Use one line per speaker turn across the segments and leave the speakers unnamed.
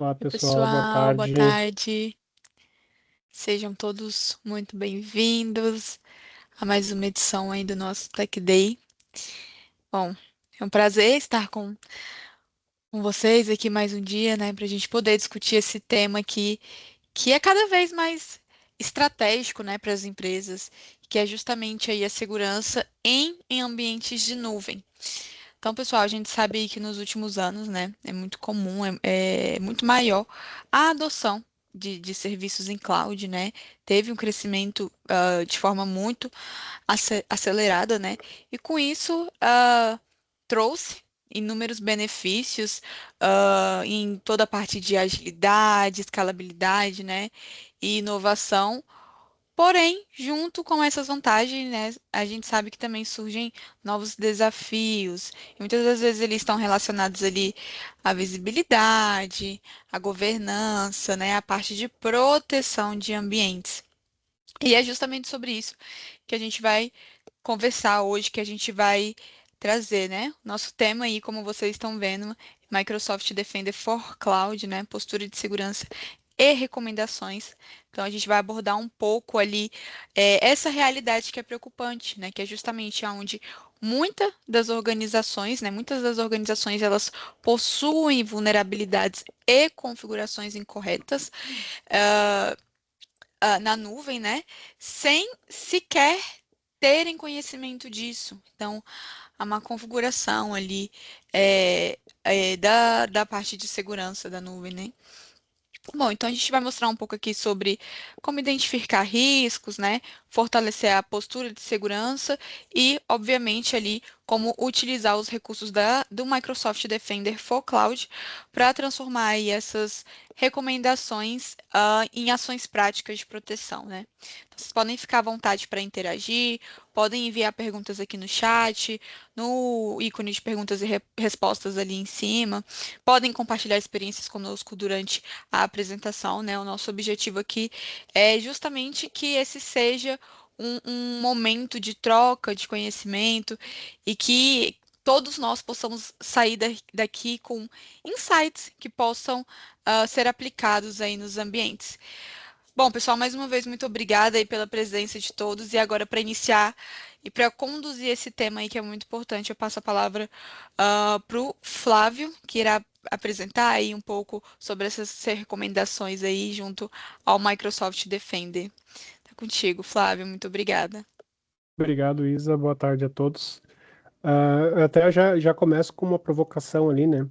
Olá,
Oi,
pessoal, boa
pessoal, boa
tarde.
tarde. Sejam todos muito bem-vindos a mais uma edição aí do nosso Tech Day. Bom, é um prazer estar com vocês aqui mais um dia, né, para a gente poder discutir esse tema aqui, que é cada vez mais estratégico, né, para as empresas, que é justamente aí a segurança em ambientes de nuvem. Então, pessoal, a gente sabe que nos últimos anos, né, é muito comum, é muito maior a adoção de serviços em cloud, né? Teve um crescimento de forma muito acelerada, né? E com isso trouxe inúmeros benefícios em toda a parte de agilidade, escalabilidade, né? E inovação. Porém, junto com essas vantagens, né, a gente sabe que também surgem novos desafios. E muitas das vezes eles estão relacionados ali à visibilidade, à governança, né, à parte de proteção de ambientes. E é justamente sobre isso que a gente vai conversar hoje, que a gente vai trazer, né? Nosso tema aí, como vocês estão vendo, Microsoft Defender for Cloud, né? Postura de segurança e recomendações. Então a gente vai abordar um pouco ali essa realidade que é preocupante, né? Que é justamente onde muitas das organizações elas possuem vulnerabilidades e configurações incorretas na nuvem, né? Sem sequer terem conhecimento disso. Então, há uma configuração ali da parte de segurança da nuvem, né? Bom, então a gente vai mostrar um pouco aqui sobre como identificar riscos, né? Fortalecer a postura de segurança e, obviamente, ali como utilizar os recursos do Microsoft Defender for Cloud para transformar aí essas recomendações em ações práticas de proteção, né? Então, vocês podem ficar à vontade para interagir, podem enviar perguntas aqui no chat, no ícone de perguntas e respostas ali em cima, podem compartilhar experiências conosco durante a apresentação, né? O nosso objetivo aqui é justamente que esse seja um momento de troca de conhecimento e que todos nós possamos sair daqui com insights que possam ser aplicados aí nos ambientes. Bom, pessoal, mais uma vez, muito obrigada aí pela presença de todos. E agora, para iniciar e para conduzir esse tema aí que é muito importante, eu passo a palavra para o Flávio, que irá apresentar aí um pouco sobre essas recomendações aí junto ao Microsoft Defender. Tá contigo, Flávio, muito obrigada.
Obrigado, Isa. Boa tarde a todos. Eu até já começo com uma provocação ali, né?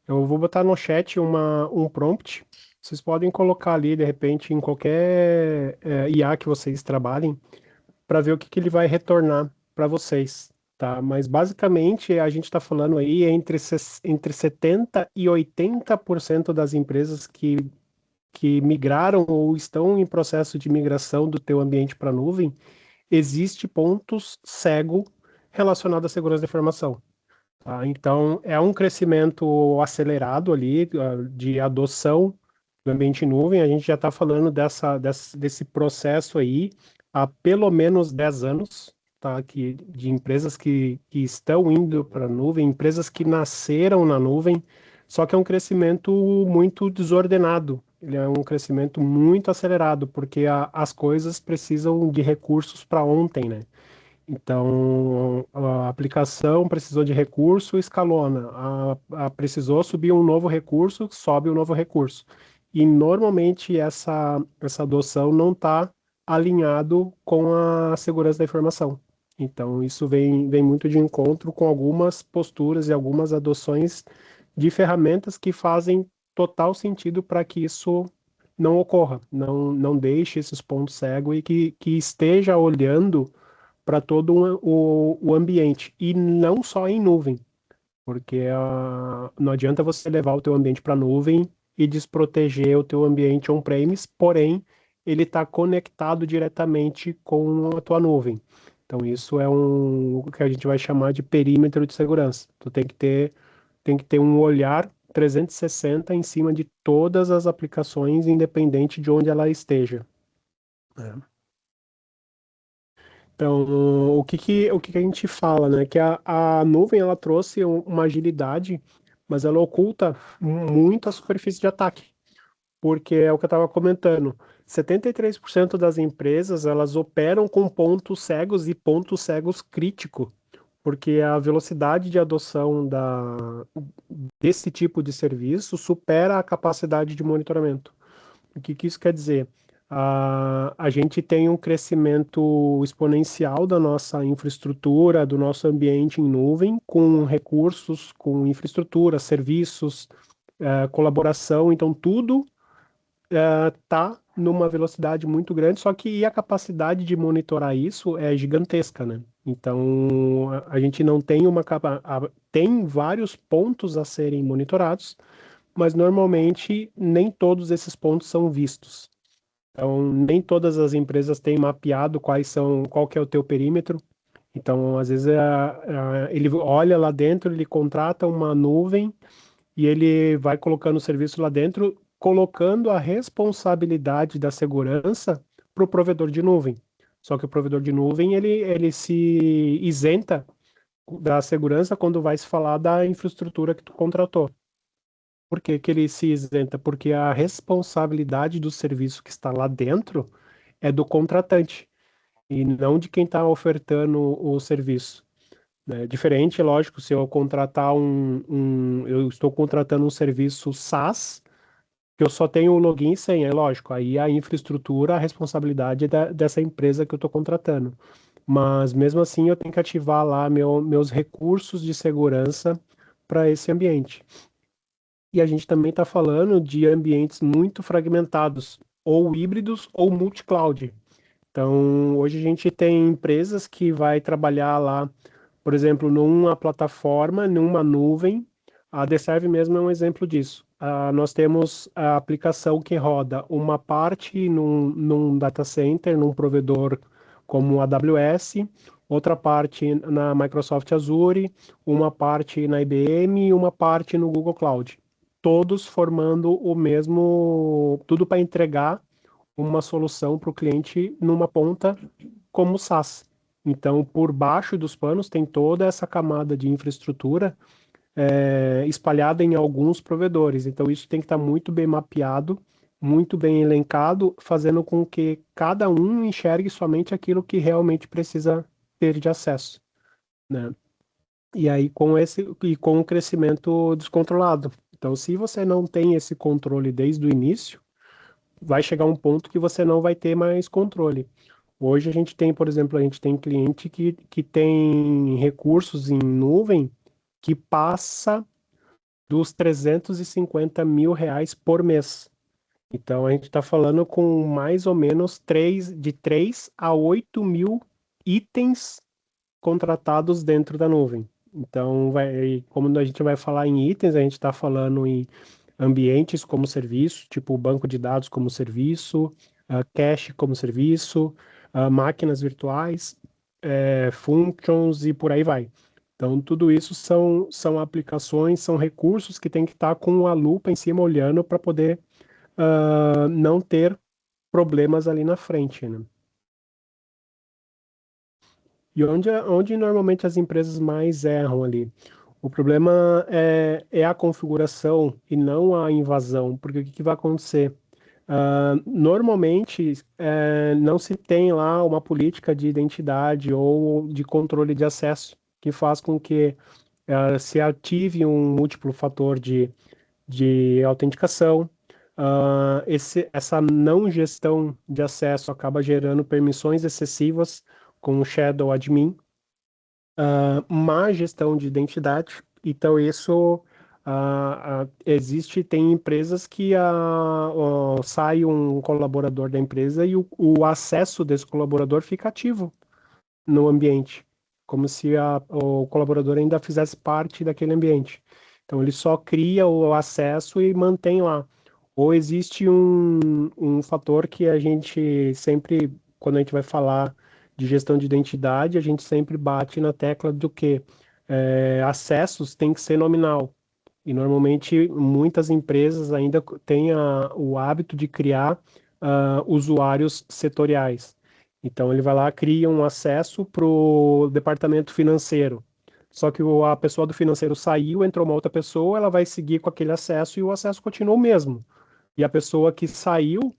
Eu vou botar no chat um prompt. Vocês podem colocar ali, de repente, em qualquer IA que vocês trabalhem, para ver o que ele vai retornar para vocês, tá? Mas basicamente a gente está falando aí entre 70 e 80% das empresas que migraram ou estão em processo de migração do teu ambiente para a nuvem, existe pontos cego relacionados à segurança da informação. Tá? Então, é um crescimento acelerado ali de adoção do ambiente em nuvem. A gente já está falando desse processo aí há pelo menos 10 anos, tá? De empresas que estão indo para a nuvem, empresas que nasceram na nuvem, só que é um crescimento muito desordenado. Ele é um crescimento muito acelerado, porque as coisas precisam de recursos para ontem, né? Então, a aplicação precisou de recurso, escalona. Precisou subir um novo recurso, sobe um novo recurso. E normalmente essa adoção não está alinhado com a segurança da informação. Então, isso vem muito de encontro com algumas posturas e algumas adoções de ferramentas que fazem total sentido para que isso não ocorra, não deixe esses pontos cegos e que esteja olhando para todo o ambiente e não só em nuvem, porque não adianta você levar o teu ambiente para nuvem e desproteger o teu ambiente on-premise, porém ele está conectado diretamente com a tua nuvem. Então isso é o que a gente vai chamar de perímetro de segurança. Tu tem que ter um olhar 360 em cima de todas as aplicações, independente de onde ela esteja, né? Então, o que que a gente fala, né? Que a nuvem ela trouxe uma agilidade, mas ela oculta muito a superfície de ataque. porque é o que eu estava comentando. 73% das empresas elas operam com pontos cegos e pontos cegos crítico, porque a velocidade de adoção desse tipo de serviço supera a capacidade de monitoramento. O que que isso quer dizer? A gente tem um crescimento exponencial da nossa infraestrutura, do nosso ambiente em nuvem, com recursos, com infraestrutura, serviços, colaboração, então tudo está numa velocidade muito grande, só que a capacidade de monitorar isso é gigantesca, né? Então, a gente não tem tem vários pontos a serem monitorados, mas normalmente nem todos esses pontos são vistos. Então, nem todas as empresas têm mapeado qual que é o teu perímetro. Então, às vezes, ele olha lá dentro, ele contrata uma nuvem e ele vai colocando o serviço lá dentro, colocando a responsabilidade da segurança para o provedor de nuvem. Só que o provedor de nuvem, ele se isenta da segurança quando vai se falar da infraestrutura que tu contratou. Por que que ele se isenta? Porque a responsabilidade do serviço que está lá dentro é do contratante e não de quem está ofertando o serviço, né? Diferente, lógico, se eu contratar eu estou contratando um serviço SaaS, que eu só tenho o login e senha, é lógico, aí a infraestrutura, a responsabilidade é dessa empresa que eu estou contratando. Mas mesmo assim eu tenho que ativar lá meus recursos de segurança para esse ambiente. E a gente também está falando de ambientes muito fragmentados, ou híbridos ou multi-cloud. Então, hoje a gente tem empresas que vai trabalhar lá, por exemplo, numa plataforma, numa nuvem. A Deserve mesmo é um exemplo disso. Nós temos a aplicação que roda uma parte num data center, num provedor como a AWS, outra parte na Microsoft Azure, uma parte na IBM e uma parte no Google Cloud. Todos formando o mesmo, tudo para entregar uma solução para o cliente numa ponta como SaaS. Então, por baixo dos panos tem toda essa camada de infraestrutura espalhada em alguns provedores. Então, isso tem que estar muito bem mapeado, muito bem elencado, fazendo com que cada um enxergue somente aquilo que realmente precisa ter de acesso, né? E aí, com o crescimento descontrolado. Então, se você não tem esse controle desde o início, vai chegar um ponto que você não vai ter mais controle. Hoje a gente tem, por exemplo, a gente tem cliente que tem recursos em nuvem que passa dos 350 mil reais por mês. Então a gente está falando com mais ou menos de 3 a 8 mil itens contratados dentro da nuvem. Então, como a gente vai falar em itens, a gente está falando em ambientes como serviço, tipo banco de dados como serviço, cache como serviço, máquinas virtuais, functions e por aí vai. Então, tudo isso são aplicações, são recursos que tem que estar com a lupa em cima olhando para poder não ter problemas ali na frente, né? E onde normalmente as empresas mais erram ali? O problema é a configuração e não a invasão, porque o que vai acontecer? Normalmente, não se tem lá uma política de identidade ou de controle de acesso que faz com que se ative um múltiplo fator de autenticação. Essa não gestão de acesso acaba gerando permissões excessivas com o Shadow Admin, má gestão de identidade. Então, isso tem empresas que sai um colaborador da empresa e o acesso desse colaborador fica ativo no ambiente, como se o colaborador ainda fizesse parte daquele ambiente. Então, ele só cria o acesso e mantém lá. Ou existe um fator que a gente sempre, quando a gente vai falar de gestão de identidade, a gente sempre bate na tecla do que acessos tem que ser nominal. E normalmente muitas empresas ainda têm o hábito de criar usuários setoriais. Então ele vai lá, cria um acesso para o departamento financeiro. Só que a pessoa do financeiro saiu, entrou uma outra pessoa, ela vai seguir com aquele acesso e o acesso continua o mesmo. E a pessoa que saiu,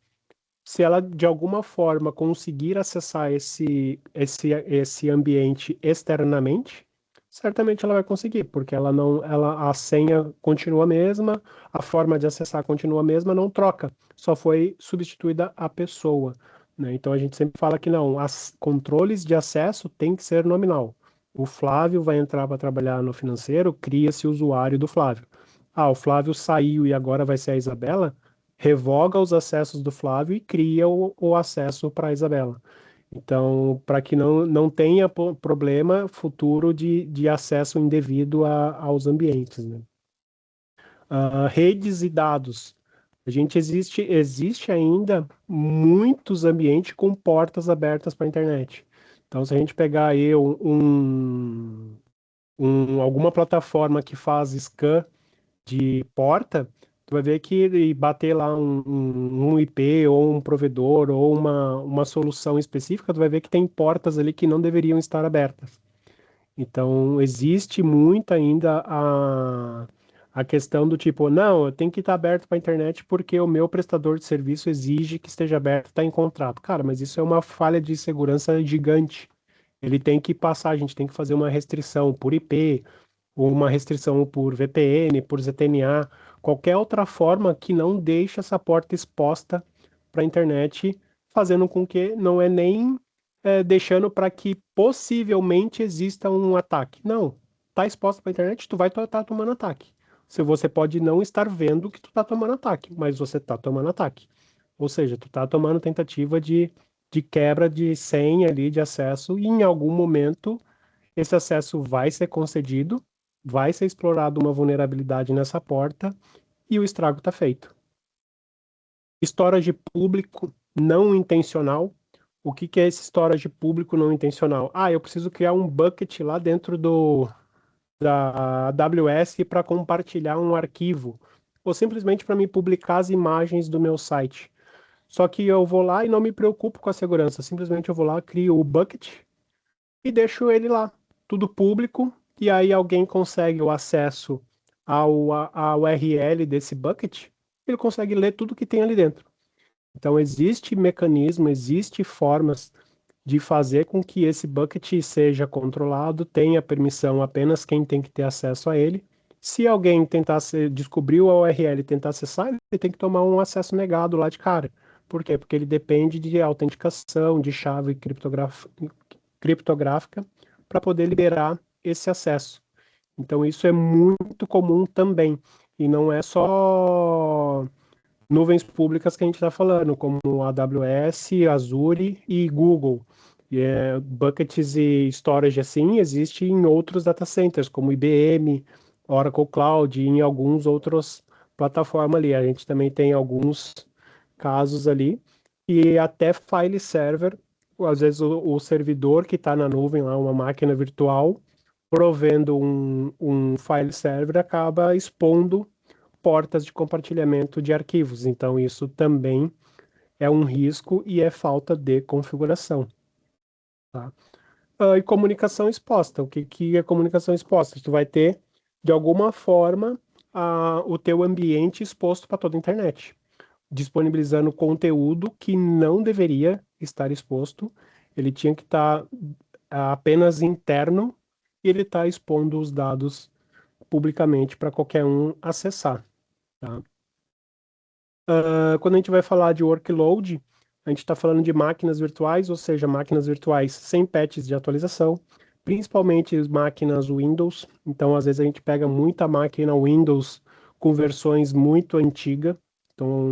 se ela de alguma forma conseguir acessar esse ambiente externamente, certamente ela vai conseguir, porque ela não, ela, a senha continua a mesma, a forma de acessar continua a mesma, não troca, só foi substituída a pessoa, né? Então a gente sempre fala que não, os controles de acesso tem que ser nominal. O Flávio vai entrar para trabalhar no financeiro, cria-se o usuário do Flávio. Ah, o Flávio saiu e agora vai ser a Isabela, revoga os acessos do Flávio e cria o acesso para a Isabela. Então, para que não tenha problema futuro de acesso indevido aos ambientes, né? Redes e dados. Existe ainda muitos ambientes com portas abertas para a internet. Então, se a gente pegar aí alguma plataforma que faz scan de porta, tu vai ver que e bater lá um IP ou um provedor ou uma solução específica, tu vai ver que tem portas ali que não deveriam estar abertas. Então, existe muito ainda a questão do tipo, não, eu tenho que estar aberto para a internet porque o meu prestador de serviço exige que esteja aberto, está em contrato. Cara, mas isso é uma falha de segurança gigante. Ele tem que passar, a gente tem que fazer uma restrição por IP, ou uma restrição por VPN, por ZTNA, qualquer outra forma que não deixe essa porta exposta para a internet, fazendo com que não é nem deixando para que possivelmente exista um ataque. Não, tá exposta para a internet, tu vai estar tomando ataque. Se você pode não estar vendo que tu tá tomando ataque, mas você tá tomando ataque. Ou seja, tu tá tomando tentativa de quebra de senha ali de acesso e em algum momento esse acesso vai ser concedido, vai ser explorado uma vulnerabilidade nessa porta e o estrago está feito. Storage público não intencional. O que que é esse storage público não intencional? Ah, eu preciso criar um bucket lá dentro da AWS para compartilhar um arquivo, ou simplesmente para me publicar as imagens do meu site. Só que eu vou lá e não me preocupo com a segurança, simplesmente eu vou lá, crio o bucket e deixo ele lá, tudo público, e aí alguém consegue o acesso à URL desse bucket, ele consegue ler tudo que tem ali dentro. Então existe mecanismo, existe formas de fazer com que esse bucket seja controlado, tenha permissão apenas quem tem que ter acesso a ele. Se alguém tentar descobrir o URL e tentar acessar, ele tem que tomar um acesso negado lá de cara. Por quê? Porque ele depende de autenticação, de chave criptográfica para poder liberar esse acesso. Então isso é muito comum também. E não é só nuvens públicas que a gente está falando, como AWS, Azure e Google. Buckets e storage assim existe em outros data centers, como IBM, Oracle Cloud e em alguns outros plataformas ali. A gente também tem alguns casos ali. E até file server, às vezes o servidor que está na nuvem, lá, uma máquina virtual, provendo um file server, acaba expondo portas de compartilhamento de arquivos. Então, isso também é um risco e é falta de configuração. Tá? E comunicação exposta. O que, que é comunicação exposta? Tu vai ter, de alguma forma, o teu ambiente exposto para toda a internet, disponibilizando conteúdo que não deveria estar exposto. Ele tinha que estar apenas interno e ele está expondo os dados publicamente para qualquer um acessar. Tá? Quando a gente vai falar de workload, a gente está falando de máquinas virtuais, ou seja, máquinas virtuais sem patches de atualização, principalmente as máquinas Windows. Então, às vezes, a gente pega muita máquina Windows com versões muito antigas. Então,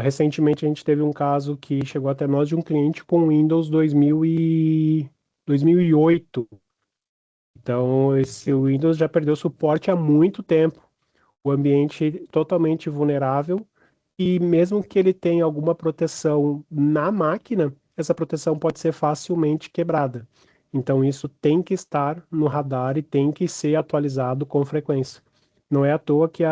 recentemente, a gente teve um caso que chegou até nós de um cliente com Windows 2008. Então, esse Windows já perdeu suporte há muito tempo. O ambiente totalmente vulnerável e mesmo que ele tenha alguma proteção na máquina, essa proteção pode ser facilmente quebrada. Então, isso tem que estar no radar e tem que ser atualizado com frequência. Não é à toa que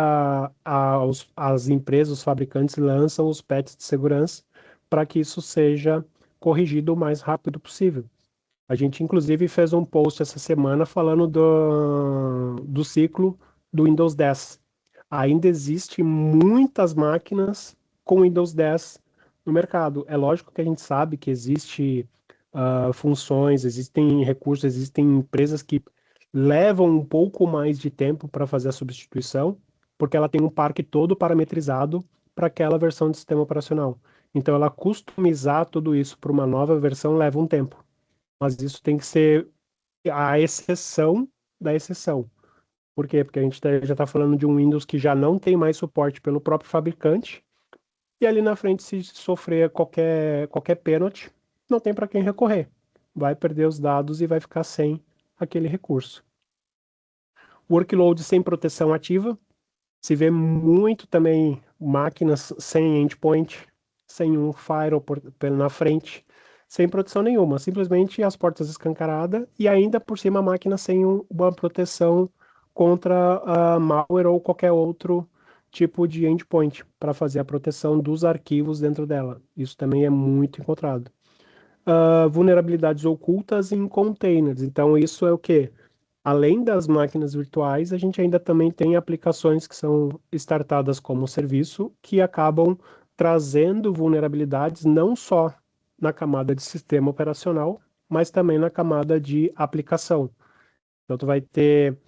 as empresas, os fabricantes lançam os patches de segurança para que isso seja corrigido o mais rápido possível. A gente, inclusive, fez um post essa semana falando do ciclo do Windows 10. Ainda existem muitas máquinas com Windows 10 no mercado. É lógico que a gente sabe que existe funções, existem recursos, existem empresas que levam um pouco mais de tempo para fazer a substituição, porque ela tem um parque todo parametrizado para aquela versão de sistema operacional. Então, ela customizar tudo isso para uma nova versão leva um tempo. Mas isso tem que ser a exceção da exceção. Por quê? Porque a gente já está falando de um Windows que já não tem mais suporte pelo próprio fabricante, e ali na frente, se sofrer qualquer pênalti, não tem para quem recorrer. Vai perder os dados e vai ficar sem aquele recurso. Workload sem proteção ativa. Se vê muito também máquinas sem endpoint, sem um firewall na frente, sem proteção nenhuma, simplesmente as portas escancaradas e ainda por cima a máquina sem uma proteção contra malware ou qualquer outro tipo de endpoint para fazer a proteção dos arquivos dentro dela. Isso também é muito encontrado. Vulnerabilidades ocultas em containers. Então, isso é o quê? Além das máquinas virtuais, a gente ainda também tem aplicações que são startadas como serviço, que acabam trazendo vulnerabilidades não só na camada de sistema operacional, mas também na camada de aplicação. Então, tu vai ter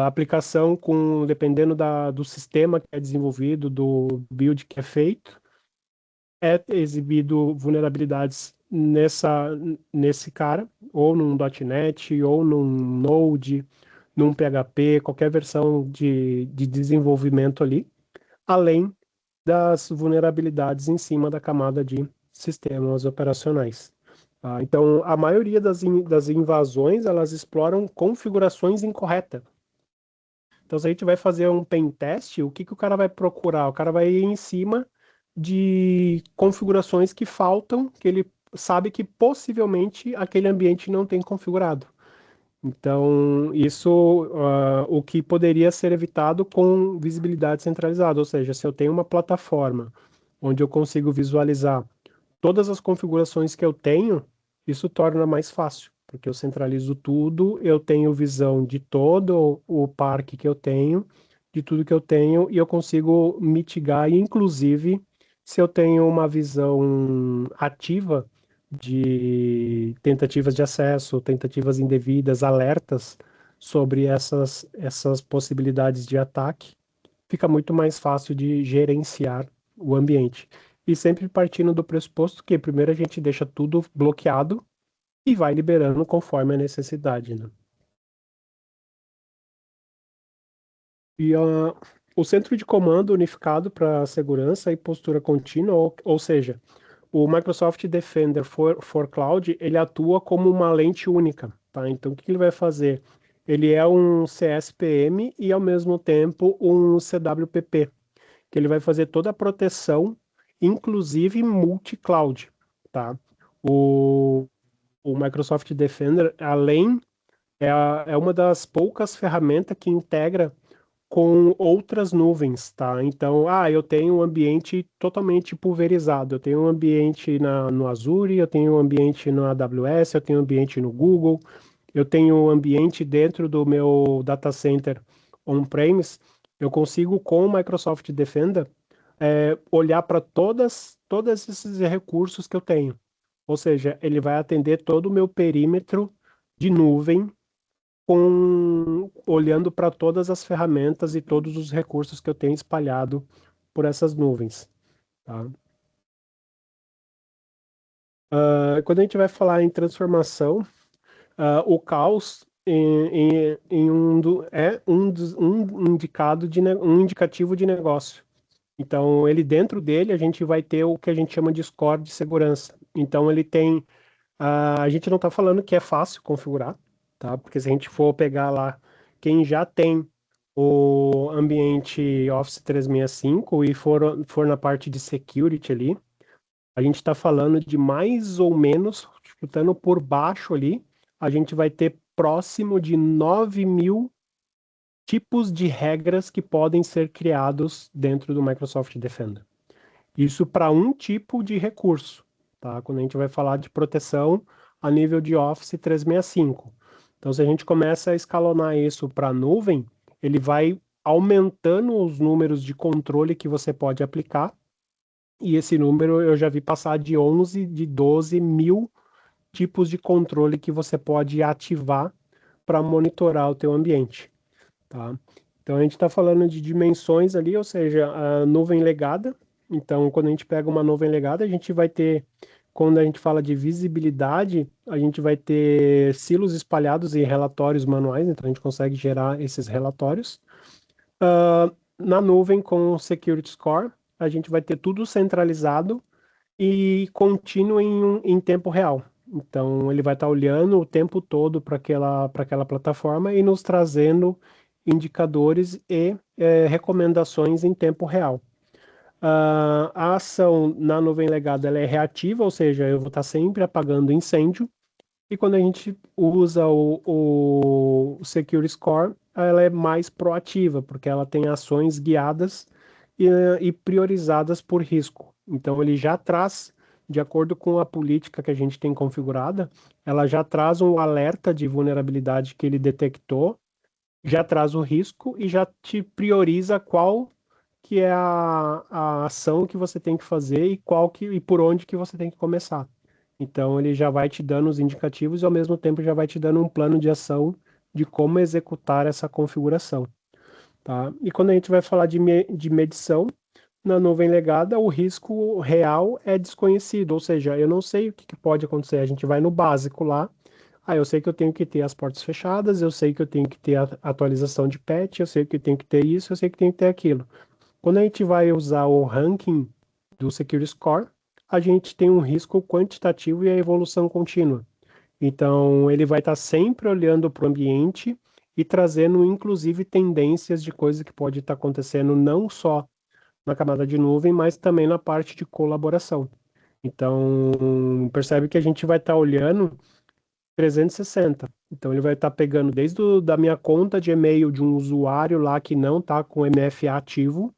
aplicação dependendo do sistema que é desenvolvido, do build que é feito, é exibido vulnerabilidades nesse cara, ou num .NET, ou num Node, num PHP, qualquer versão de desenvolvimento ali, além das vulnerabilidades em cima da camada de sistemas operacionais. Então, a maioria das invasões, elas exploram configurações incorretas. Então, se a gente vai fazer um pen test, o que que o cara vai procurar? O cara vai ir em cima de configurações que faltam, que ele sabe que possivelmente aquele ambiente não tem configurado. Então, isso, o que poderia ser evitado com visibilidade centralizada, ou seja, se eu tenho uma plataforma onde eu consigo visualizar todas as configurações que eu tenho, isso torna mais fácil, porque eu centralizo tudo, eu tenho visão de todo o parque que eu tenho, de tudo que eu tenho, e eu consigo mitigar, e inclusive, se eu tenho uma visão ativa de tentativas de acesso, tentativas indevidas, alertas sobre essas possibilidades de ataque, fica muito mais fácil de gerenciar o ambiente. E sempre partindo do pressuposto que primeiro a gente deixa tudo bloqueado e vai liberando conforme a necessidade, né? E o centro de comando unificado para segurança e postura contínua, ou seja, o Microsoft Defender for Cloud, ele atua como uma lente única, tá? Então, o que ele vai fazer? Ele é um CSPM e, ao mesmo tempo, um CWPP, que ele vai fazer toda a proteção, inclusive multi-cloud, tá? O, o Microsoft Defender, é uma das poucas ferramentas que integra com outras nuvens, tá? Então, eu tenho um ambiente totalmente pulverizado. Eu tenho um ambiente no Azure, eu tenho um ambiente no AWS, eu tenho um ambiente no Google, eu tenho um ambiente dentro do meu data center on-premise. Eu consigo, com o Microsoft Defender, olhar para todos esses recursos que eu tenho. Ou seja, ele vai atender todo o meu perímetro de nuvem olhando para todas as ferramentas e todos os recursos que eu tenho espalhado por essas nuvens, tá? Quando a gente vai falar em transformação, o caos é um indicativo de negócio. Então, ele dentro dele, a gente vai ter o que a gente chama de score de segurança. Então, ele tem. A gente não está falando que é fácil configurar, tá? Porque se a gente for pegar lá quem já tem o ambiente Office 365 e for na parte de security ali, a gente está falando de mais ou menos, chutando por baixo ali, a gente vai ter próximo de 9.000 tipos de regras que podem ser criados dentro do Microsoft Defender. Isso para um tipo de recurso, tá? Quando a gente vai falar de proteção a nível de Office 365. Então, se a gente começa a escalonar isso para a nuvem, ele vai aumentando os números de controle que você pode aplicar e esse número eu já vi passar de 11, de 12 mil tipos de controle que você pode ativar para monitorar o teu ambiente, tá? Então a gente está falando de dimensões ali, ou seja, a nuvem legada. Então, quando a gente pega uma nuvem legada, a gente vai ter, quando a gente fala de visibilidade, a gente vai ter silos espalhados em relatórios manuais, então a gente consegue gerar esses relatórios. Na nuvem com o Security Score, a gente vai ter tudo centralizado e contínuo em tempo real. Então, ele vai estar olhando o tempo todo para aquela plataforma e nos trazendo indicadores e recomendações em tempo real. A ação na nuvem legada ela é reativa, ou seja, eu vou estar sempre apagando incêndio. E quando a gente usa o Secure Score, ela é mais proativa, porque ela tem ações guiadas e priorizadas por risco. Então, ele já traz, de acordo com a política que a gente tem configurada, ela já traz um alerta de vulnerabilidade que ele detectou, já traz o risco e já te prioriza qual que é a ação que você tem que fazer e e por onde que você tem que começar. Então ele já vai te dando os indicativos e ao mesmo tempo já vai te dando um plano de ação de como executar essa configuração, tá? E quando a gente vai falar de medição, na nuvem legada, o risco real é desconhecido, ou seja, eu não sei o que pode acontecer. A gente vai no básico lá. Ah, eu sei que eu tenho que ter as portas fechadas, eu sei que eu tenho que ter a atualização de patch, eu sei que eu tenho que ter isso, eu sei que tenho que ter aquilo. Quando a gente vai usar o ranking do Security Score, a gente tem um risco quantitativo e a evolução contínua. Então, ele vai estar sempre olhando para o ambiente e trazendo, inclusive, tendências de coisas que pode estar acontecendo não só na camada de nuvem, mas também na parte de colaboração. Então, percebe que a gente vai estar olhando 360. Então, ele vai estar pegando desde da minha conta de e-mail de um usuário lá que não está com MFA ativo,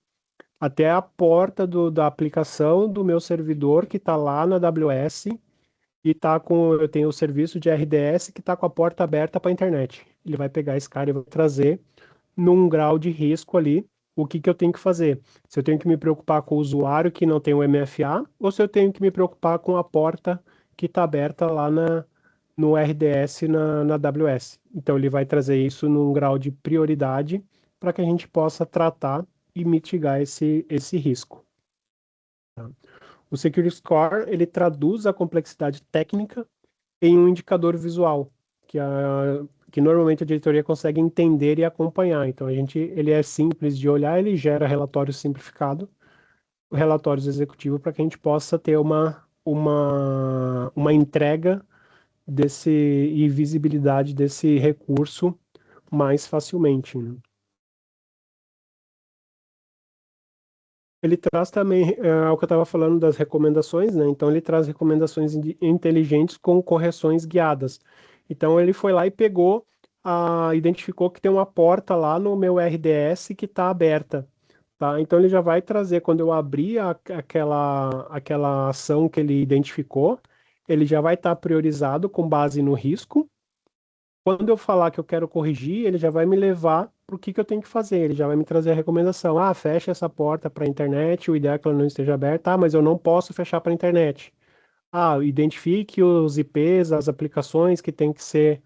até a porta da aplicação do meu servidor que está lá na AWS e tá com, eu tenho o serviço de RDS que está com a porta aberta para a internet. Ele vai pegar esse cara e vai trazer num grau de risco ali o que eu tenho que fazer. Se eu tenho que me preocupar com o usuário que não tem o MFA ou se eu tenho que me preocupar com a porta que está aberta lá no RDS na AWS. Então ele vai trazer isso num grau de prioridade para que a gente possa tratar e mitigar esse risco. Tá? O Security Score, ele traduz a complexidade técnica em um indicador visual, que normalmente a diretoria consegue entender e acompanhar. Então, ele é simples de olhar, ele gera relatório simplificado, relatórios executivos, para que a gente possa ter uma entrega e visibilidade desse recurso mais facilmente, né? Ele traz também, o que eu estava falando das recomendações, né? Então ele traz recomendações inteligentes com correções guiadas. Então ele foi lá e pegou, identificou que tem uma porta lá no meu RDS que está aberta, tá? Então ele já vai trazer, quando eu abrir aquela ação que ele identificou, ele já vai estar priorizado com base no risco. Quando eu falar que eu quero corrigir, ele já vai me levar para o que eu tenho que fazer. Ele já vai me trazer a recomendação. Ah, fecha essa porta para a internet, o ideal é que ela não esteja aberta. Ah, mas eu não posso fechar para a internet. Ah, identifique os IPs, as aplicações que têm que ser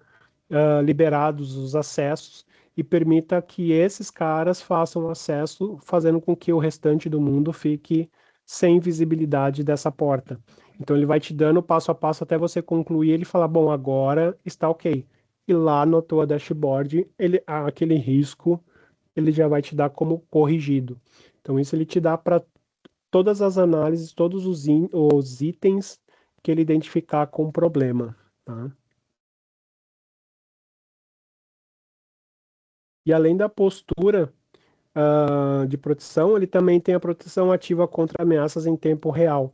liberados os acessos e permita que esses caras façam acesso, fazendo com que o restante do mundo fique sem visibilidade dessa porta. Então ele vai te dando passo a passo até você concluir, ele fala, bom, agora está ok. E lá no tua dashboard, aquele risco, ele já vai te dar como corrigido. Então isso ele te dá para todas as análises, todos os itens que ele identificar com problema, tá? E além da postura de proteção, ele também tem a proteção ativa contra ameaças em tempo real.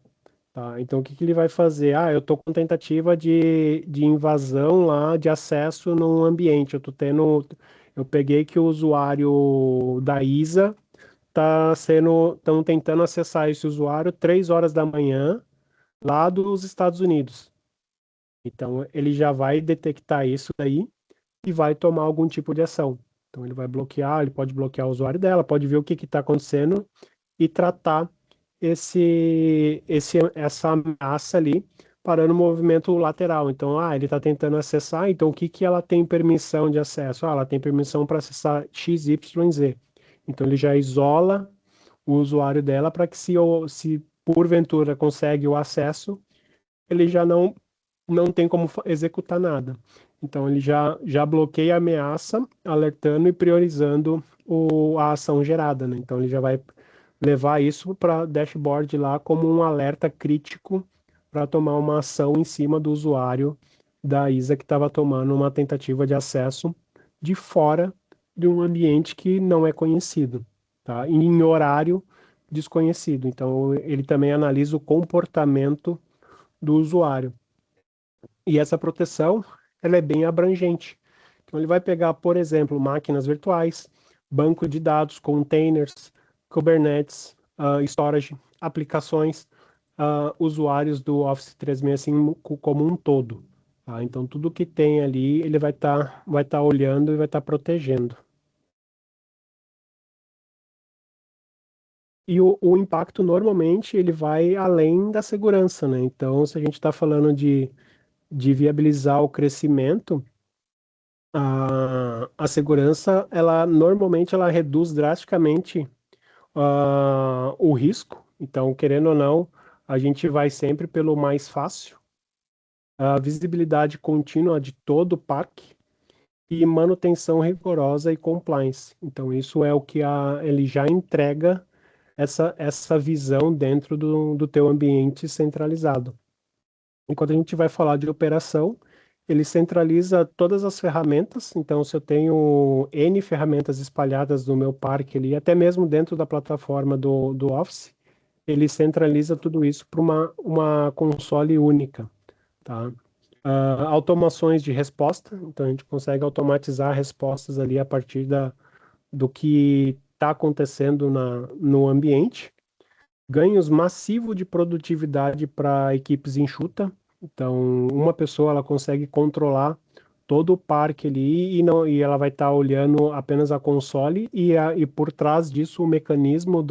Tá? Então, o que que ele vai fazer? Ah, eu estou com tentativa de invasão lá, de acesso no ambiente. Eu peguei que o usuário da ISA estão tentando acessar esse usuário 3 horas da manhã lá dos Estados Unidos. Então, ele já vai detectar isso daí e vai tomar algum tipo de ação. Então, ele vai bloquear, ele pode bloquear o usuário dela, pode ver o que está acontecendo e tratar essa ameaça ali parando o movimento lateral. Então, ele está tentando acessar, então o que que ela tem permissão de acesso? Ela tem permissão para acessar X, Y, Z. Então ele já isola o usuário dela para que se porventura consegue o acesso, ele já não tem como executar nada. Então ele já bloqueia a ameaça, alertando e priorizando a ação gerada, né? Então ele já vai levar isso para dashboard lá como um alerta crítico para tomar uma ação em cima do usuário da ISA que estava tomando uma tentativa de acesso de fora de um ambiente que não é conhecido, tá? E em horário desconhecido. Então ele também analisa o comportamento do usuário. E essa proteção, ela é bem abrangente. Então ele vai pegar, por exemplo, máquinas virtuais, banco de dados, containers, Kubernetes, storage, aplicações, usuários do Office 365 como um todo. Tá? Então tudo que tem ali, ele vai tá olhando e vai estar protegendo. E o impacto normalmente ele vai além da segurança, né? Então, se a gente está falando de viabilizar o crescimento, a segurança, ela normalmente ela reduz drasticamente o risco. Então, querendo ou não, a gente vai sempre pelo mais fácil, a visibilidade contínua de todo o parque e manutenção rigorosa e compliance. Então, isso é o que ele já entrega essa visão dentro do teu ambiente centralizado. Enquanto a gente vai falar de operação, ele centraliza todas as ferramentas. Então, se eu tenho N ferramentas espalhadas no meu parque ali, até mesmo dentro da plataforma do Office, ele centraliza tudo isso para uma console única, tá? Automações de resposta. Então, a gente consegue automatizar respostas ali a partir do que está acontecendo no ambiente. Ganhos massivos de produtividade para equipes enxuta. Então, uma pessoa ela consegue controlar todo o parque ali e ela vai estar olhando apenas a console e por trás disso o mecanismo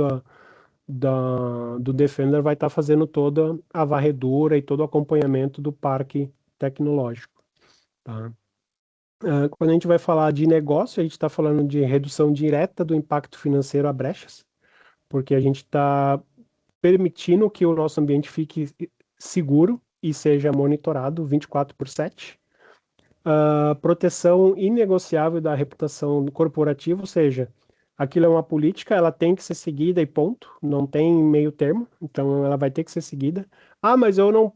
do Defender vai estar fazendo toda a varredura e todo o acompanhamento do parque tecnológico, tá? Quando a gente vai falar de negócio, a gente está falando de redução direta do impacto financeiro a brechas, porque a gente está permitindo que o nosso ambiente fique seguro e seja monitorado 24/7. A proteção inegociável da reputação corporativa, ou seja, aquilo é uma política, ela tem que ser seguida e ponto, não tem meio termo, então ela vai ter que ser seguida. Mas eu não,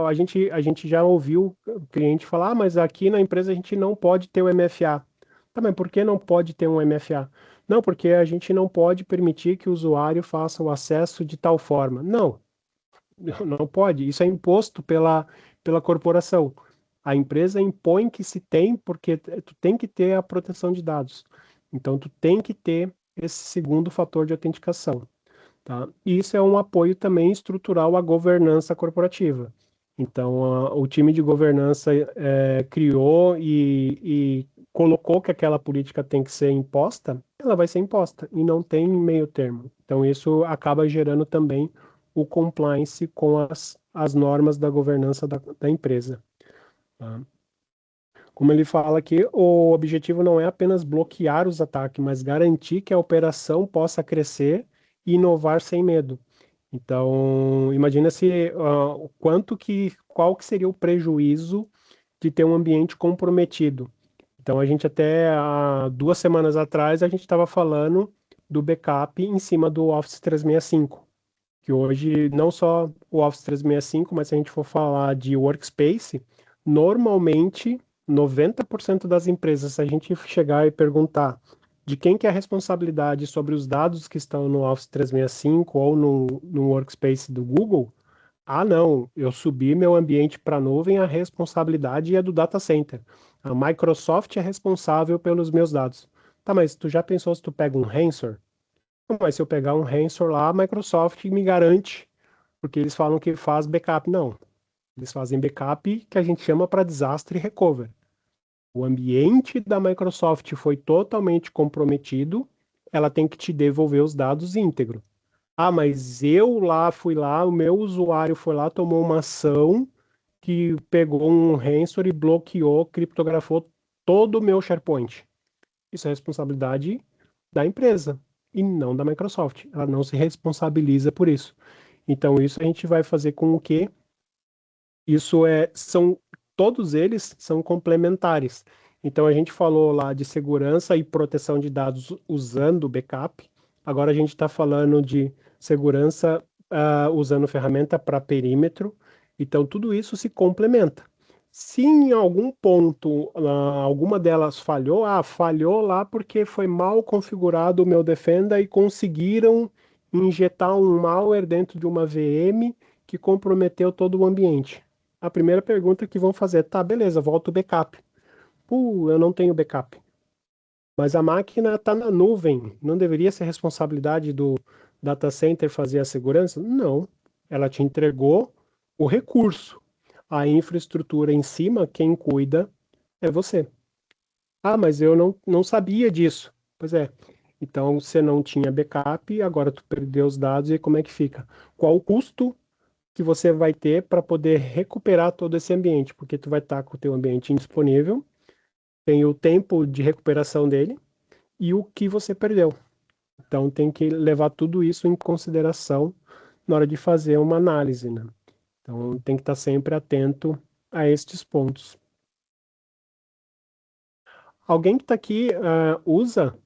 a gente já ouviu o cliente falar, mas aqui na empresa a gente não pode ter o MFA. Tá, mas por que não pode ter um MFA? Não, porque a gente não pode permitir que o usuário faça o acesso de tal forma. Não, não pode. Isso é imposto pela corporação. A empresa impõe que se tem, porque tu tem que ter a proteção de dados. Então, tu tem que ter esse segundo fator de autenticação, tá? E isso é um apoio também estrutural à governança corporativa. Então, o time de governança criou e colocou que aquela política tem que ser imposta, ela vai ser imposta e não tem meio termo. Então, isso acaba gerando também o compliance com as normas da governança da empresa, tá? Como ele fala aqui, o objetivo não é apenas bloquear os ataques, mas garantir que a operação possa crescer e inovar sem medo. Então, imagina se qual que seria o prejuízo de ter um ambiente comprometido. Então, a gente até há 2 semanas atrás a gente estava falando do backup em cima do Office 365, que hoje não só o Office 365, mas se a gente for falar de workspace, normalmente 90% das empresas, se a gente chegar e perguntar de quem que é a responsabilidade sobre os dados que estão no Office 365 ou no workspace do Google, não, eu subi meu ambiente para a nuvem, a responsabilidade é do data center. A Microsoft é responsável pelos meus dados. Tá, mas tu já pensou se tu pega um Ransom? Não, mas se eu pegar um Ransom lá, a Microsoft me garante, porque eles falam que faz backup. Não, eles fazem backup que a gente chama para disaster recovery. O ambiente da Microsoft foi totalmente comprometido, ela tem que te devolver os dados íntegro. Ah, mas eu lá fui lá, o meu usuário foi lá, tomou uma ação que pegou um ransomware e bloqueou, criptografou todo o meu SharePoint. Isso é responsabilidade da empresa e não da Microsoft. Ela não se responsabiliza por isso. Então, isso a gente vai fazer com que todos eles são complementares. Então a gente falou lá de segurança e proteção de dados usando o backup. Agora a gente está falando de segurança usando ferramenta para perímetro. Então tudo isso se complementa. Se em algum ponto alguma delas falhou, falhou lá porque foi mal configurado o meu Defender e conseguiram injetar um malware dentro de uma VM que comprometeu todo o ambiente. A primeira pergunta que vão fazer, tá, beleza, volta o backup. Eu não tenho backup. Mas a máquina está na nuvem. Não deveria ser responsabilidade do data center fazer a segurança? Não. Ela te entregou o recurso. A infraestrutura em cima, quem cuida é você. Ah, mas eu não sabia disso. Pois é. Então você não tinha backup, agora tu perdeu os dados e como é que fica? Qual o custo que você vai ter para poder recuperar todo esse ambiente, porque tu vai estar com o teu ambiente indisponível, tem o tempo de recuperação dele e o que você perdeu. Então tem que levar tudo isso em consideração na hora de fazer uma análise, né? Então tem que estar sempre atento a estes pontos. Alguém que está aqui usa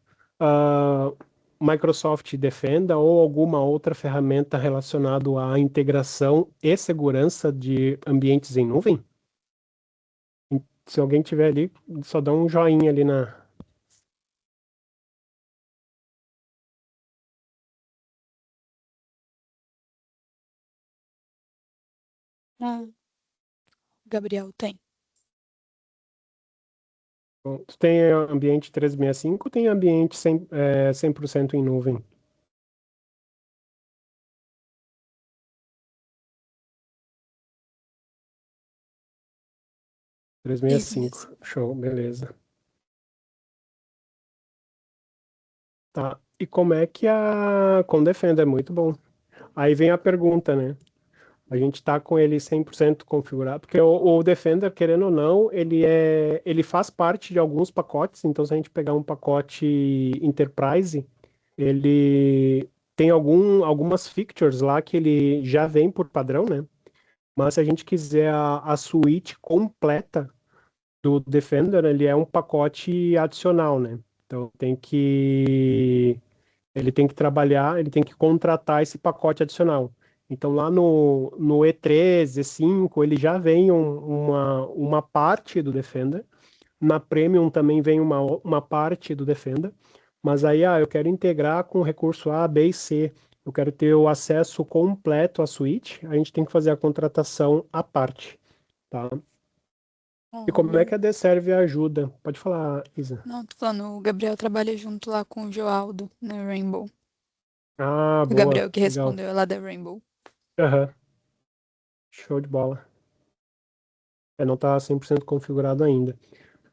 Microsoft Defender ou alguma outra ferramenta relacionada à integração e segurança de ambientes em nuvem? Se alguém tiver ali, só dá um joinha ali na.
Ah, Gabriel tem.
Tu tem ambiente 365 ou tem ambiente 100% em nuvem?
Esse
365.
mesmo.
Show, beleza. Tá. E como é que a com Defender é muito bom. Aí vem a pergunta, né? A gente tá com ele 100% configurado, porque o Defender, querendo ou não, ele faz parte de alguns pacotes, então se a gente pegar um pacote Enterprise, ele tem algumas features lá que ele já vem por padrão, né? Mas se a gente quiser a suíte completa do Defender, ele é um pacote adicional, né? Então ele tem que trabalhar, ele tem que contratar esse pacote adicional. Então lá no E3, E5, ele já vem uma parte do Defender. Na Premium também vem uma parte do Defender. Mas aí, eu quero integrar com o recurso A, B e C. Eu quero ter o acesso completo à suíte. A gente tem que fazer a contratação à parte, tá? E como é que
Uhum.
a Deserve ajuda? Pode falar, Isa.
Não, tô falando, o Gabriel trabalha junto lá com o Joaldo, na Rainbow.
Ah,
O
boa,
Gabriel que
legal.
respondeu é lá da Rainbow.
Aham, show de bola. Não tá 100% configurado ainda.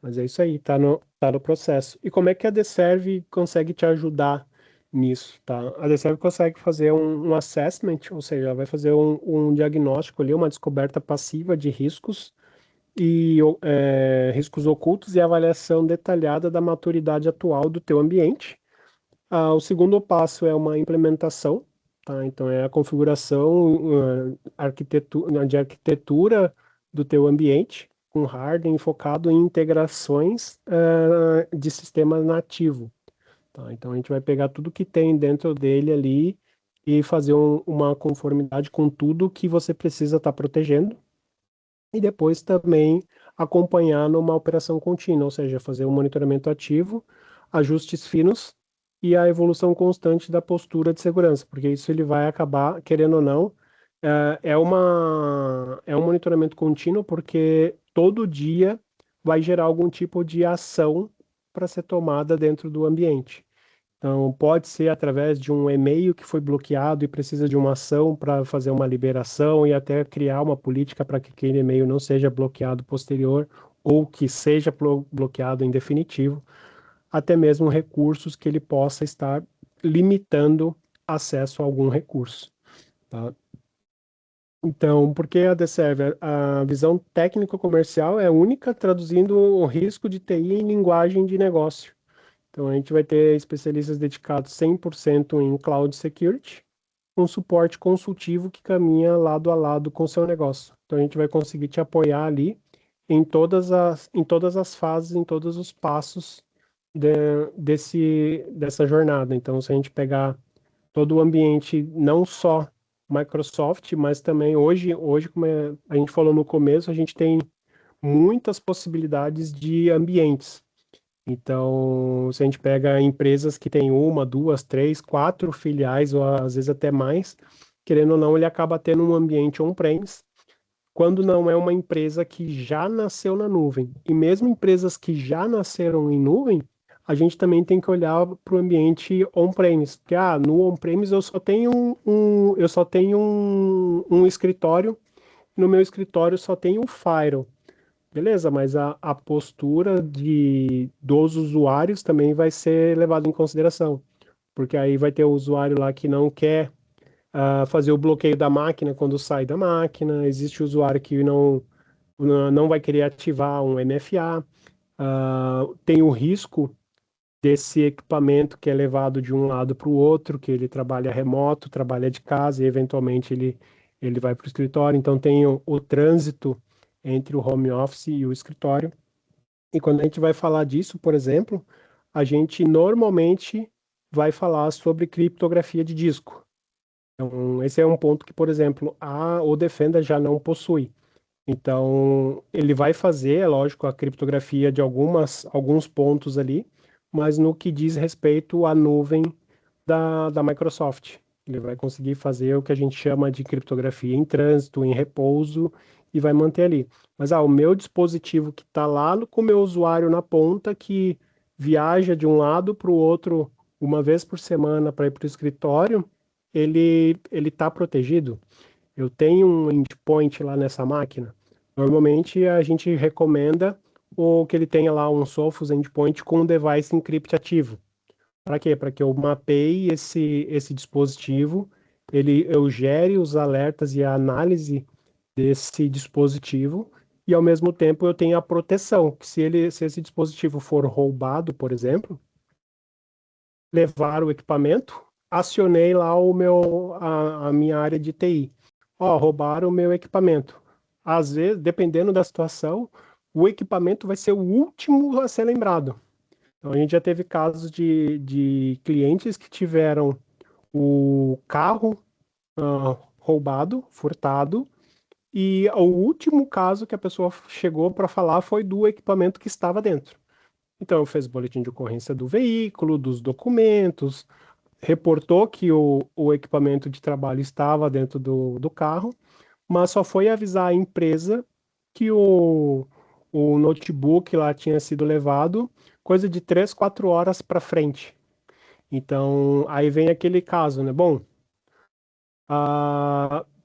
Mas é isso aí, tá no processo. E como é que a Deserve consegue te ajudar nisso, tá? A Deserve consegue fazer um assessment, ou seja, ela vai fazer um diagnóstico ali, uma descoberta passiva de riscos e riscos ocultos e avaliação detalhada da maturidade atual do teu ambiente. O segundo passo é uma implementação, tá? Então é a configuração, de arquitetura do teu ambiente com hardening focado em integrações de sistema nativo, tá? Então a gente vai pegar tudo que tem dentro dele ali e fazer uma conformidade com tudo que você precisa estar protegendo e depois também acompanhar numa operação contínua, ou seja, fazer um monitoramento ativo, ajustes finos e a evolução constante da postura de segurança, porque isso ele vai acabar, querendo ou não, é um monitoramento contínuo, porque todo dia vai gerar algum tipo de ação para ser tomada dentro do ambiente. Então, pode ser através de um e-mail que foi bloqueado e precisa de uma ação para fazer uma liberação e até criar uma política para que aquele e-mail não seja bloqueado posterior ou que seja bloqueado em definitivo, até mesmo recursos que ele possa estar limitando acesso a algum recurso, tá? Então, por que a DServe? A visão técnico-comercial é única, traduzindo o risco de TI em linguagem de negócio. Então, a gente vai ter especialistas dedicados 100% em Cloud Security, um suporte consultivo que caminha lado a lado com o seu negócio. Então, a gente vai conseguir te apoiar ali em todas as fases, em todos os passos dessa jornada. Então, se a gente pegar todo o ambiente, não só Microsoft, mas também hoje como a gente falou no começo, a gente tem muitas possibilidades de ambientes. Então, se a gente pega empresas que têm uma, duas, três, quatro filiais, ou às vezes até mais, querendo ou não, ele acaba tendo um ambiente on-premise, quando não é uma empresa que já nasceu na nuvem. E mesmo empresas que já nasceram em nuvem, a gente também tem que olhar para o ambiente on-premise. Porque no on-premise eu só tenho um escritório, no meu escritório só tem um firewall. Beleza, mas a postura dos usuários também vai ser levada em consideração. Porque aí vai ter o usuário lá que não quer fazer o bloqueio da máquina quando sai da máquina. Existe o usuário que não vai querer ativar um MFA. Tem o risco desse equipamento que é levado de um lado para o outro, que ele trabalha remoto, trabalha de casa e eventualmente ele vai para o escritório. Então tem o trânsito entre o home office e o escritório. E quando a gente vai falar disso, por exemplo, a gente normalmente vai falar sobre criptografia de disco. Então, esse é um ponto que, por exemplo, o Defender já não possui. Então, ele vai fazer, é lógico, a criptografia de alguns pontos ali, mas no que diz respeito à nuvem da Microsoft. Ele vai conseguir fazer o que a gente chama de criptografia em trânsito, em repouso, e vai manter ali. Mas o meu dispositivo que está lá com o meu usuário na ponta, que viaja de um lado para o outro uma vez por semana para ir para o escritório, ele está protegido. Eu tenho um endpoint lá nessa máquina. Normalmente a gente recomenda que ele tenha lá um Sophos endpoint com um device encrypt ativo. Para quê? Para que eu mapeie esse dispositivo, eu gere os alertas e a análise desse dispositivo e ao mesmo tempo eu tenho a proteção, que se esse dispositivo for roubado, por exemplo, levar o equipamento, acionei lá a minha área de TI. Roubaram o meu equipamento. Às vezes, dependendo da situação, o equipamento vai ser o último a ser lembrado. Então, a gente já teve casos de clientes que tiveram o carro roubado, furtado, e o último caso que a pessoa chegou para falar foi do equipamento que estava dentro. Então, fez boletim de ocorrência do veículo, dos documentos, reportou que o equipamento de trabalho estava dentro do carro, mas só foi avisar a empresa que o notebook lá tinha sido levado coisa de 3, 4 horas para frente. Então, aí vem aquele caso, né? Bom,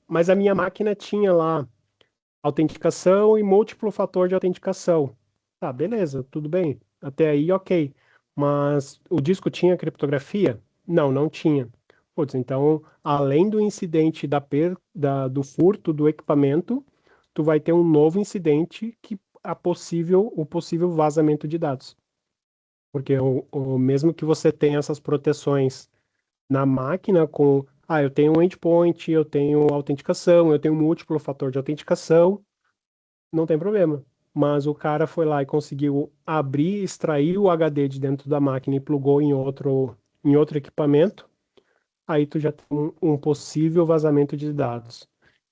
mas a minha máquina tinha lá autenticação e múltiplo fator de autenticação. Tá, beleza, tudo bem. Até aí, ok. Mas o disco tinha criptografia? Não, não tinha. Putz, então, além do incidente do furto do equipamento, tu vai ter um novo incidente que o possível vazamento de dados. Porque mesmo que você tenha essas proteções na máquina eu tenho um endpoint, eu tenho autenticação, eu tenho múltiplo fator de autenticação, não tem problema. Mas o cara foi lá e conseguiu abrir, extrair o HD de dentro da máquina e plugou em outro equipamento, aí tu já tem um possível vazamento de dados.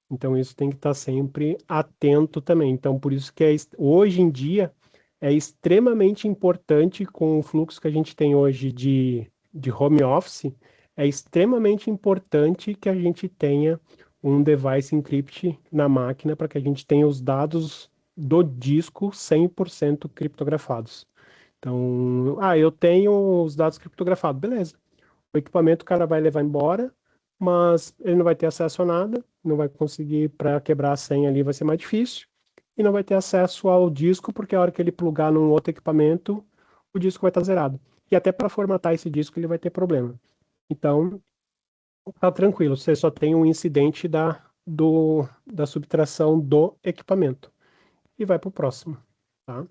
Então isso tem que estar sempre atento também. Então por isso que hoje em dia é extremamente importante com o fluxo que a gente tem hoje de home office, é extremamente importante que a gente tenha um device encrypt na máquina para que a gente tenha os dados do disco 100% criptografados. Então, eu tenho os dados criptografados, beleza. O equipamento o cara vai levar embora, mas ele não vai ter acesso a nada, não vai conseguir, para quebrar a senha ali vai ser mais difícil, e não vai ter acesso ao disco, porque a hora que ele plugar num outro equipamento, o disco vai estar zerado. E até para formatar esse disco ele vai ter problema. Então, Tá tranquilo, você só tem um incidente da subtração do equipamento. E vai para o próximo, tá?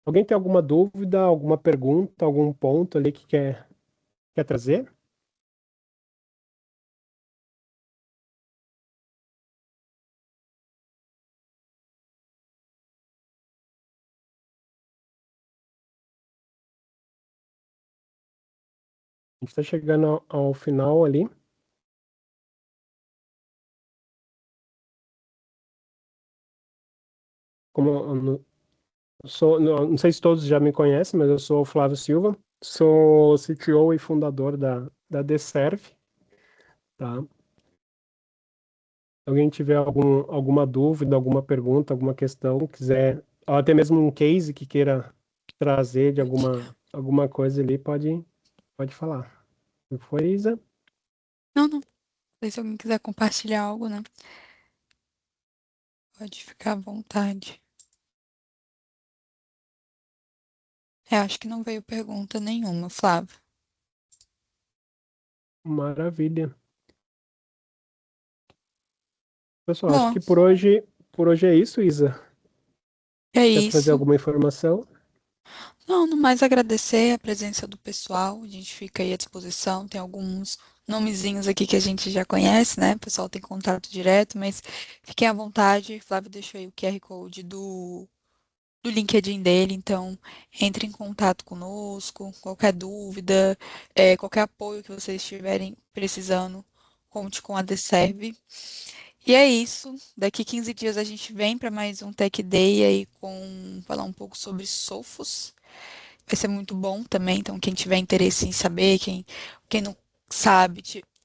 Alguém tem alguma dúvida, alguma pergunta, algum ponto ali que quer trazer? A gente está chegando ao final ali. Como não sei se todos já me conhecem, mas eu sou o Flávio Silva, sou CTO e fundador da Deserve, tá? Se alguém tiver alguma dúvida, alguma pergunta, alguma questão, quiser, ou até mesmo um case que queira trazer de alguma coisa ali, pode falar. Não foi, Isa?
Não, não. Se alguém quiser compartilhar algo, né? Pode ficar à vontade. Acho que não veio pergunta nenhuma, Flávio.
Maravilha. Pessoal, acho
Bom,
que por hoje é isso, Isa.
é
Quer trazer
isso.
alguma informação?
Não, no mais agradecer a presença do pessoal. A gente fica aí à disposição. Tem alguns nomezinhos aqui que a gente já conhece, né? O pessoal tem contato direto, mas fiquem à vontade. Flávio deixou aí o QR Code do LinkedIn dele, então entre em contato conosco, qualquer dúvida, qualquer apoio que vocês estiverem precisando, conte com a Deserve. E é isso. Daqui 15 dias a gente vem para mais um Tech Day aí com falar um pouco sobre Sophos. Vai ser muito bom também. Então, quem tiver interesse em saber, quem não sabe,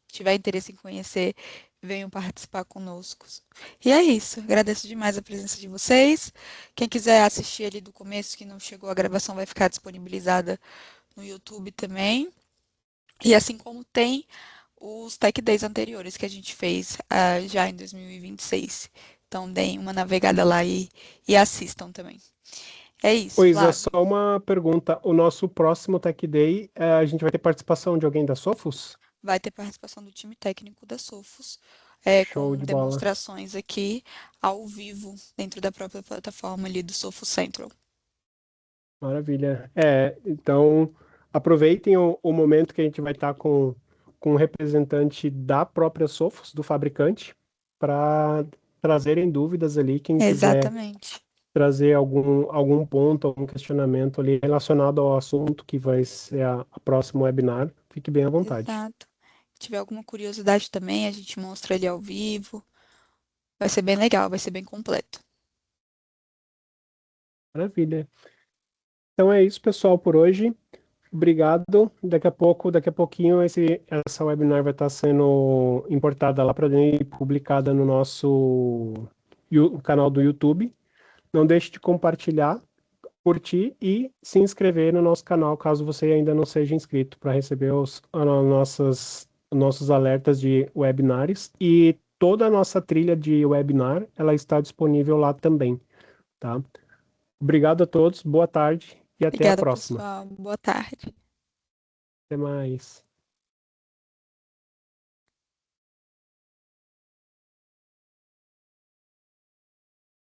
tiver interesse em conhecer, venham participar conosco. E é isso. Agradeço demais a presença de vocês. Quem quiser assistir ali do começo, que não chegou, a gravação vai ficar disponibilizada no YouTube também. E assim como tem os Tech Days anteriores que a gente fez já em 2026. Então, deem uma navegada lá e assistam também. É isso,
Pois é, só
Flávio.
uma pergunta. O nosso próximo Tech Day, a gente vai ter participação de alguém da Sofos?
Vai ter participação do time técnico da Sofos,
Show
com
de bola.
demonstrações aqui ao vivo dentro da própria plataforma ali do Sofos Central.
Maravilha. Então aproveitem o momento que a gente vai estar com um representante da própria Sofos, do fabricante, para trazerem dúvidas ali. Quem quiser
Exatamente.
trazer algum ponto, algum questionamento ali relacionado ao assunto que vai ser a próximo webinar, fique bem à vontade.
Exato. Se tiver alguma curiosidade também, a gente mostra ali ao vivo. Vai ser bem legal, vai ser bem completo.
Maravilha. Então é isso, pessoal, por hoje. Obrigado. Daqui a pouquinho, essa webinar vai estar sendo importada lá para dentro e publicada no nosso canal do YouTube. Não deixe de compartilhar, curtir e se inscrever no nosso canal, caso você ainda não seja inscrito, para receber nossos alertas de webinars. E toda a nossa trilha de webinar, ela está disponível lá também, tá? Obrigado a todos, boa tarde e até a
Obrigada,
próxima.
pessoal. Boa tarde.
Até mais.